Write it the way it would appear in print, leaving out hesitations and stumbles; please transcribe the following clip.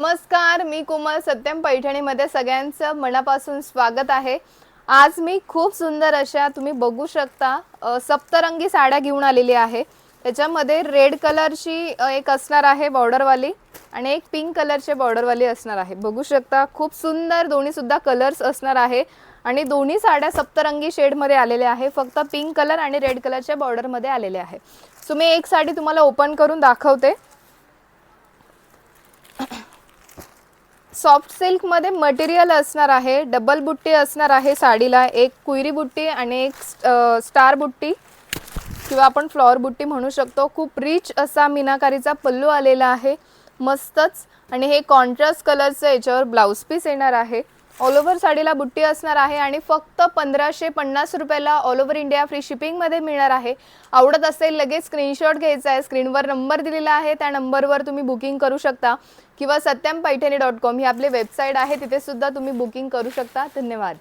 नमस्कार, मी कोमल. सत्यम पैठणीमध्ये सगळ्यांचं मनापासून स्वागत आहे. आज मी खूप सुंदर अशा तुम्ही बघू शकता सप्तरंगी साड्या घेऊन आलेली आहे. त्याच्यामध्ये रेड कलरची एक असणार आहे बॉर्डरवाली आणि एक पिंक कलरचे बॉर्डरवाली असणार आहे. बघू शकता खूप सुंदर दोन्ही सुद्धा कलर्स असणार आहे आणि दोन्ही साड्या सप्तरंगी शेडमध्ये आलेल्या आहे. फक्त पिंक कलर आणि रेड कलरच्या बॉर्डरमध्ये आलेले आहे. सो मी एक साडी तुम्हाला ओपन करून दाखवते. सॉफ्ट सिल्क मध्ये मटेरियल असणार आहे. डबल बुट्टी असणार आहे साडीला. एक कुयरी बुट्टी आणि एक स्टार बुट्टी किंवा आपण फ्लॉवर बुट्टी म्हणू शकतो. खूप रिच असा मीनाकारीचा पल्लू आलेला आहे. मस्तच. आणि हे कॉन्ट्रास्ट कलरचं याच्यावर ब्लाउज पीस येणार आहे. ऑल ओव्हर साडीला बुट्टी असणार आहे आणि फक्त 1550 रुपयाला ऑल ओव्हर इंडिया फ्री शिपिंगमध्ये मिळणार आहे. आवडत असेल लगेच स्क्रीनशॉट घ्यायचा आहे. स्क्रीनवर नंबर दिलेला आहे, त्या नंबरवर तुम्ही बुकिंग करू शकता किंवा satyam paithani.com ही आपली वेबसाईट आहे, तिथे सुद्धा तुम्ही बुकिंग करू शकता. धन्यवाद.